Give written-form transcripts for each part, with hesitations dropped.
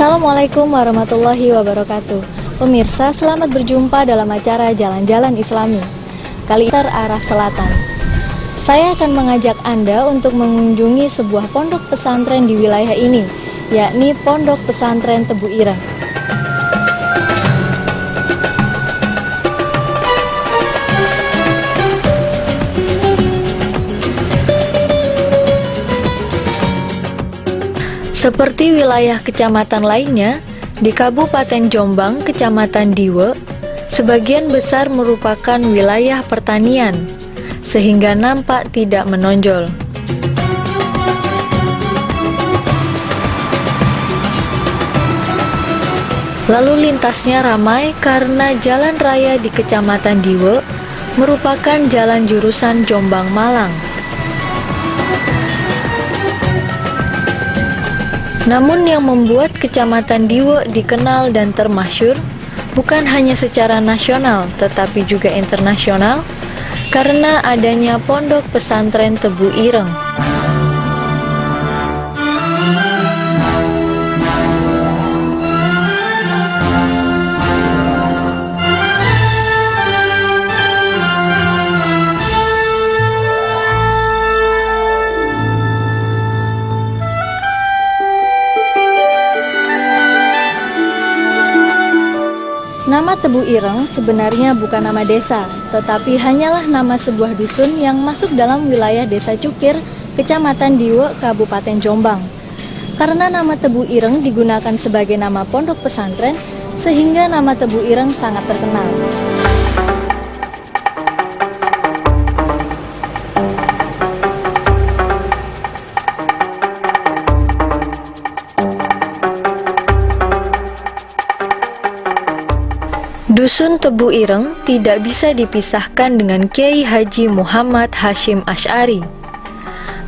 Assalamualaikum warahmatullahi wabarakatuh. Pemirsa, selamat berjumpa dalam acara Jalan-Jalan Islami. Kali ini arah selatan. Saya akan mengajak Anda untuk mengunjungi sebuah pondok pesantren di wilayah ini, yakni Pondok Pesantren Tebu Ireng. Seperti wilayah kecamatan lainnya, di Kabupaten Jombang, Kecamatan Diwe, sebagian besar merupakan wilayah pertanian, sehingga nampak tidak menonjol. Lalu lintasnya ramai karena jalan raya di Kecamatan Diwe merupakan jalan jurusan Jombang-Malang. Namun yang membuat Kecamatan Diwe dikenal dan termasyhur bukan hanya secara nasional tetapi juga internasional karena adanya Pondok Pesantren Tebu Ireng. Nama Tebu Ireng sebenarnya bukan nama desa, tetapi hanyalah nama sebuah dusun yang masuk dalam wilayah Desa Cukir, Kecamatan Diwe, Kabupaten Jombang. Karena nama Tebu Ireng digunakan sebagai nama pondok pesantren, sehingga nama Tebu Ireng sangat terkenal. Dusun Tebu Ireng tidak bisa dipisahkan dengan Kiai Haji Muhammad Hasyim Asy'ari.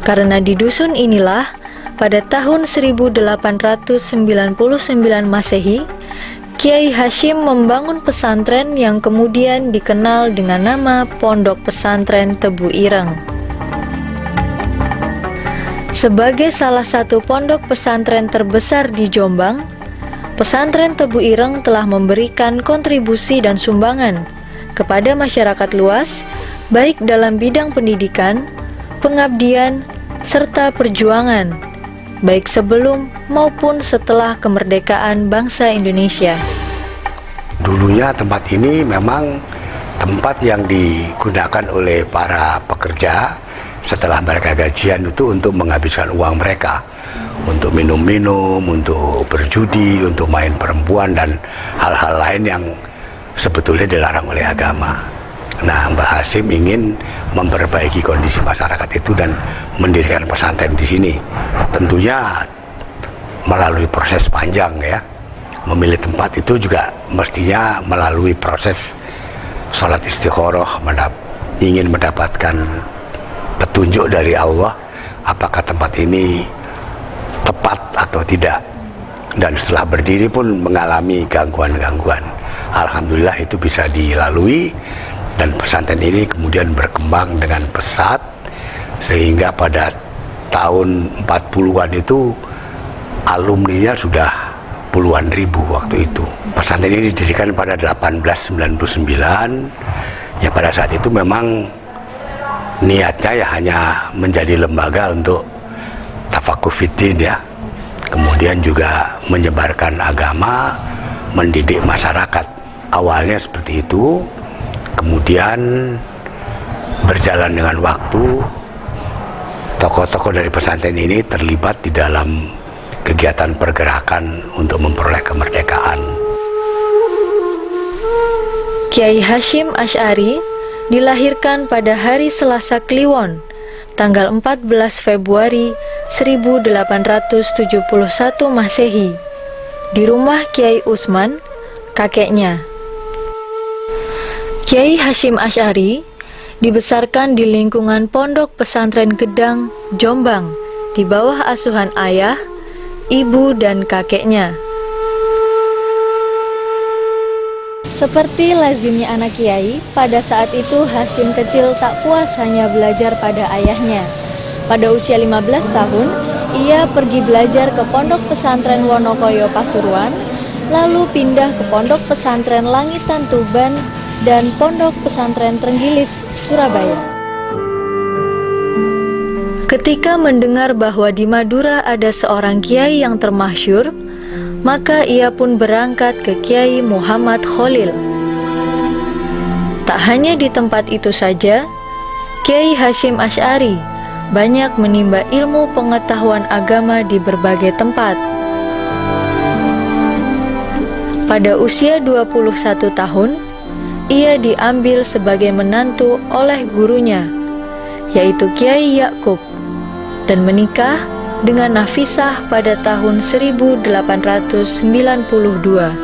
Karena di dusun inilah pada tahun 1899 Masehi, Kiai Hasyim membangun pesantren yang kemudian dikenal dengan nama Pondok Pesantren Tebu Ireng. Sebagai salah satu pondok pesantren terbesar di Jombang, Pesantren Tebu Ireng telah memberikan kontribusi dan sumbangan kepada masyarakat luas, baik dalam bidang pendidikan, pengabdian, serta perjuangan, baik sebelum maupun setelah kemerdekaan bangsa Indonesia. Dulunya tempat ini memang tempat yang digunakan oleh para pekerja setelah mereka gajian itu untuk menghabiskan uang mereka, untuk minum-minum, untuk berjudi, untuk main perempuan, dan hal-hal lain yang sebetulnya dilarang oleh agama. Nah, Mbah Hasyim ingin memperbaiki kondisi masyarakat itu dan mendirikan pesantren di sini. Tentunya melalui proses panjang ya. Memilih tempat itu juga mestinya melalui proses sholat istikharah, ingin mendapatkan petunjuk dari Allah apakah tempat ini tepat atau tidak, dan setelah berdiri pun mengalami gangguan-gangguan. Alhamdulillah itu bisa dilalui dan pesantren ini kemudian berkembang dengan pesat sehingga pada tahun 40-an itu alumninya sudah puluhan ribu waktu itu. Pesantren ini didirikan pada 1899 ya. Pada saat itu memang niatnya ya hanya menjadi lembaga untuk tafakuh fiddin ya, kemudian juga menyebarkan agama, mendidik masyarakat. Awalnya seperti itu, kemudian berjalan dengan waktu, tokoh-tokoh dari pesantren ini terlibat di dalam kegiatan pergerakan untuk memperoleh kemerdekaan. Kiai Hasyim Asy'ari dilahirkan pada hari Selasa Kliwon, tanggal 14 Februari 1871 Masehi, di rumah Kiai Usman, kakeknya. Kiai Hasyim Asy'ari dibesarkan di lingkungan Pondok Pesantren Gedang, Jombang, di bawah asuhan ayah, ibu, dan kakeknya. Seperti lazimnya anak kiai, pada saat itu Hasyim kecil tak puas hanya belajar pada ayahnya. Pada usia 15 tahun, ia pergi belajar ke Pondok Pesantren Wonokoyo Pasuruan, lalu pindah ke Pondok Pesantren Langitan Tuban dan Pondok Pesantren Trenggilis, Surabaya. Ketika mendengar bahwa di Madura ada seorang kiai yang termasyhur, maka ia pun berangkat ke Kiai Muhammad Khalil. Tak hanya di tempat itu saja, Kiai Hasyim Asy'ari banyak menimba ilmu pengetahuan agama di berbagai tempat. Pada usia 21 tahun, ia diambil sebagai menantu oleh gurunya, yaitu Kiai Yakub, dan menikah dengan Nafisah pada tahun 1892.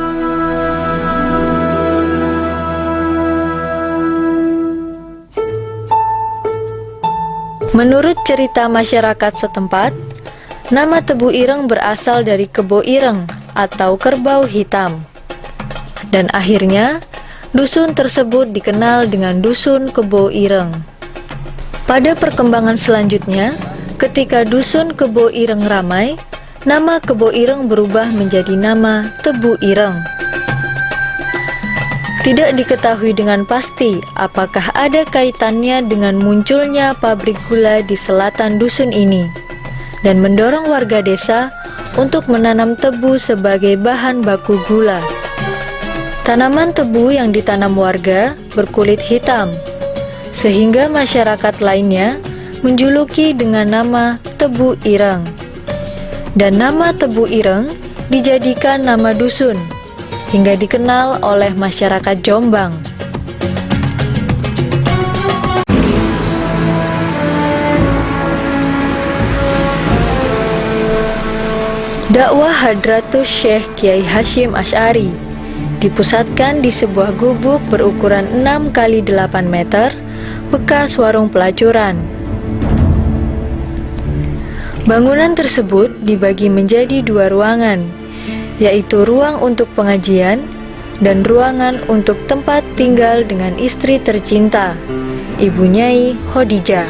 Menurut cerita masyarakat setempat, nama Tebu Ireng berasal dari kebo ireng atau kerbau hitam. Dan akhirnya, dusun tersebut dikenal dengan Dusun Kebo Ireng. Pada perkembangan selanjutnya, ketika Dusun Kebo Ireng ramai, nama Kebo Ireng berubah menjadi nama Tebu Ireng. Tidak diketahui dengan pasti apakah ada kaitannya dengan munculnya pabrik gula di selatan dusun ini, dan mendorong warga desa untuk menanam tebu sebagai bahan baku gula. Tanaman tebu yang ditanam warga berkulit hitam, sehingga masyarakat lainnya menjuluki dengan nama Tebu Ireng. Dan nama Tebu Ireng dijadikan nama dusun, hingga dikenal oleh masyarakat Jombang. Dakwah Hadratus Syekh Kiai Hasyim Asy'ari dipusatkan di sebuah gubuk berukuran 6 x 8 meter, bekas warung pelacuran. Bangunan tersebut dibagi menjadi 2 ruangan, yaitu ruang untuk pengajian dan ruangan untuk tempat tinggal dengan istri tercinta, Ibu Nyai Khadijah.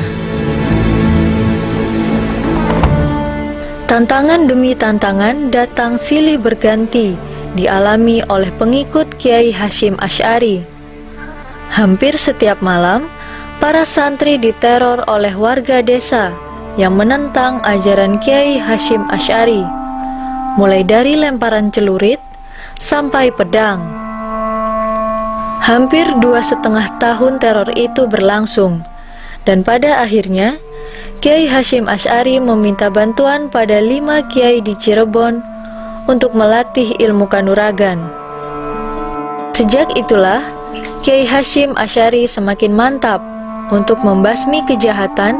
Tantangan demi tantangan datang silih berganti dialami oleh pengikut Kiai Hasyim Asy'ari. Hampir setiap malam, para santri diteror oleh warga desa yang menentang ajaran Kiai Hasyim Asy'ari, mulai dari lemparan celurit sampai pedang. Hampir 2,5 tahun teror itu berlangsung, dan pada akhirnya Kiai Hasyim Asy'ari meminta bantuan pada 5 kiai di Cirebon untuk melatih ilmu kanuragan. Sejak itulah Kiai Hasyim Asy'ari semakin mantap untuk membasmi kejahatan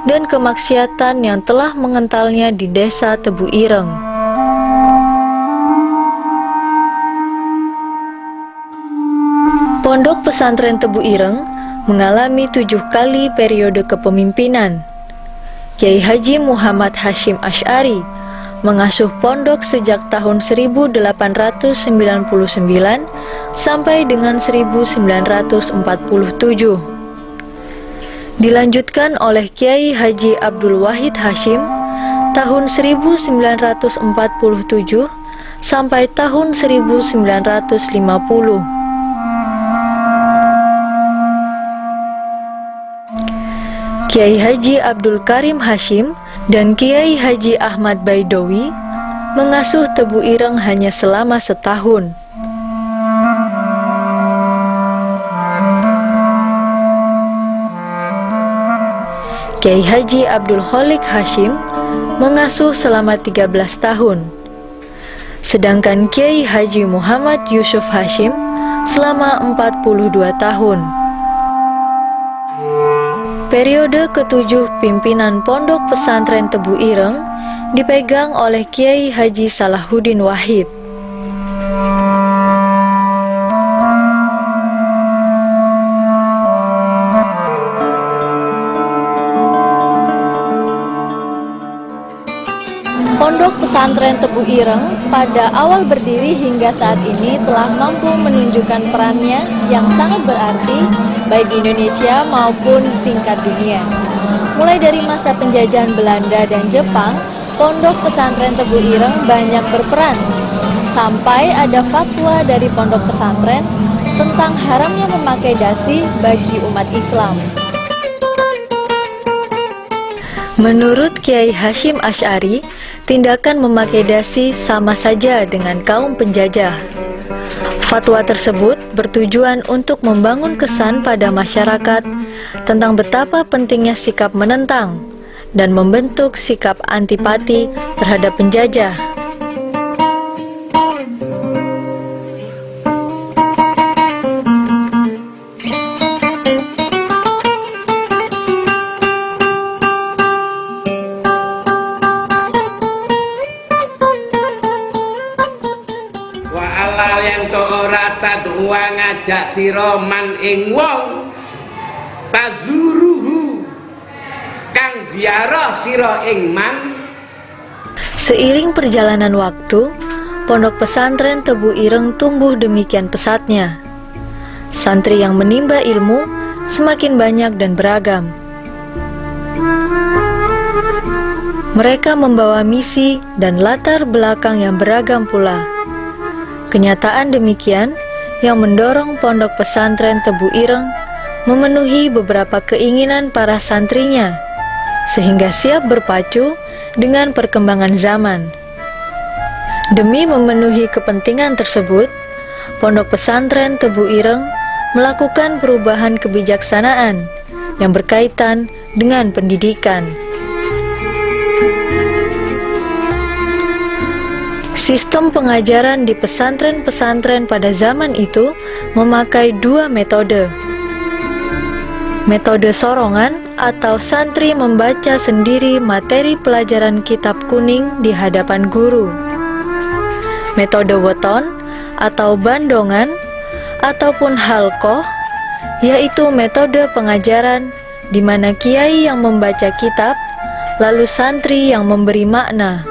dan kemaksiatan yang telah mengentalnya di desa Tebu Ireng. Pondok Pesantren Tebu Ireng mengalami 7 kali periode kepemimpinan. Kiai Haji Muhammad Hasyim Asy'ari mengasuh pondok sejak tahun 1899 sampai dengan 1947. Dilanjutkan oleh Kiai Haji Abdul Wahid Hasyim tahun 1947 sampai tahun 1950. Kiai Haji Abdul Karim Hasyim dan Kiai Haji Ahmad Baidowi mengasuh Tebu Ireng hanya selama setahun. Kiai Haji Abdul Kholik Hasyim mengasuh selama 13 tahun. Sedangkan Kiai Haji Muhammad Yusuf Hasyim selama 42 tahun. Periode ke-7 pimpinan Pondok Pesantren Tebu Ireng dipegang oleh Kiai Haji Salahuddin Wahid. Pondok Pesantren Tebu Ireng pada awal berdiri hingga saat ini telah mampu menunjukkan perannya yang sangat berarti baik di Indonesia maupun tingkat dunia. Mulai dari masa penjajahan Belanda dan Jepang Pondok Pesantren Tebu Ireng banyak berperan, sampai ada fatwa dari pondok pesantren tentang haramnya memakai dasi bagi umat Islam. Menurut Kiai Hashim Asy'ari, tindakan memakai dasi sama saja dengan kaum penjajah. Fatwa tersebut bertujuan untuk membangun kesan pada masyarakat tentang betapa pentingnya sikap menentang dan membentuk sikap antipati terhadap penjajah. Yang to ora tadwa ngajak sira man ing wong tazuruhu kang ziarah sira ing man. Seiring perjalanan waktu, Pondok Pesantren Tebu Ireng tumbuh demikian pesatnya. Santri yang menimba ilmu semakin banyak dan beragam. Mereka membawa misi dan latar belakang yang beragam pula. Kenyataan demikian yang mendorong Pondok Pesantren Tebu Ireng memenuhi beberapa keinginan para santrinya, sehingga siap berpacu dengan perkembangan zaman. Demi memenuhi kepentingan tersebut, Pondok Pesantren Tebu Ireng melakukan perubahan kebijaksanaan yang berkaitan dengan pendidikan. Sistem pengajaran di pesantren-pesantren pada zaman itu memakai dua metode. Metode sorongan atau santri membaca sendiri materi pelajaran kitab kuning di hadapan guru. Metode weton atau bandongan ataupun halqoh, yaitu metode pengajaran di mana kiai yang membaca kitab, lalu santri yang memberi makna.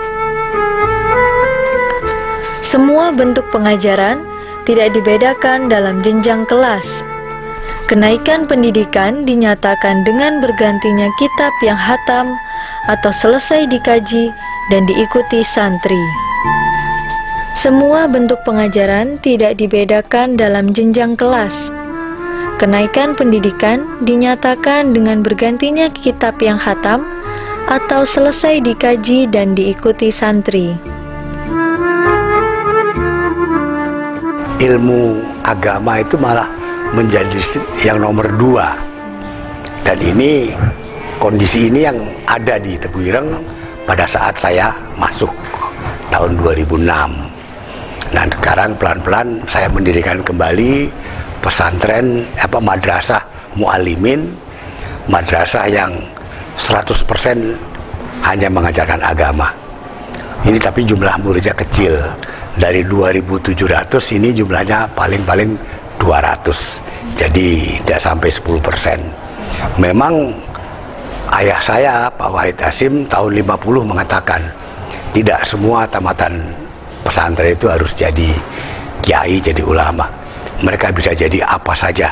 Semua bentuk pengajaran tidak dibedakan dalam jenjang kelas. Kenaikan pendidikan dinyatakan dengan bergantinya kitab yang hatam atau selesai dikaji dan diikuti santri. Semua bentuk pengajaran tidak dibedakan dalam jenjang kelas. Kenaikan pendidikan dinyatakan dengan bergantinya kitab yang hatam atau selesai dikaji dan diikuti santri. Ilmu agama itu malah menjadi yang nomor 2, dan ini kondisi ini yang ada di Tebu Ireng pada saat saya masuk tahun 2006. Nah, sekarang pelan-pelan saya mendirikan kembali pesantren madrasah mu'alimin, madrasah yang 100% hanya mengajarkan agama. Ini tapi jumlah muridnya kecil. Dari 2.700 ini jumlahnya paling-paling 200, jadi tidak sampai 10%. Memang ayah saya Pak Wahid Hasim tahun 50 mengatakan tidak semua tamatan pesantren itu harus jadi kiai, jadi ulama. Mereka bisa jadi apa saja,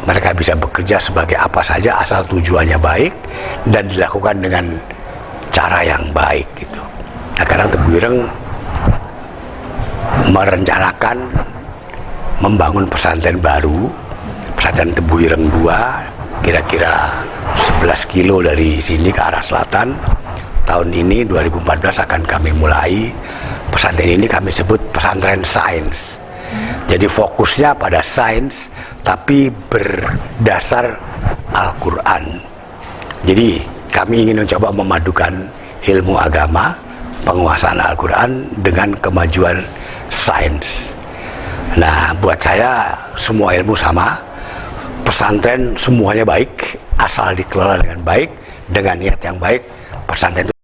mereka bisa bekerja sebagai apa saja asal tujuannya baik dan dilakukan dengan cara yang baik gitu. Nah, sekarang Tebu Ireng merencanakan membangun pesantren baru, pesantren Tebu Ireng 2, kira-kira 11 kilo dari sini ke arah selatan. Tahun ini 2014 akan kami mulai. Pesantren ini kami sebut pesantren sains. Jadi fokusnya pada sains tapi berdasar Al-Quran. Jadi kami ingin mencoba memadukan ilmu agama, penguasaan Al-Quran dengan kemajuan sains. Nah, buat saya semua ilmu sama, pesantren semuanya baik asal dikelola dengan baik, dengan niat yang baik. Pesantren itu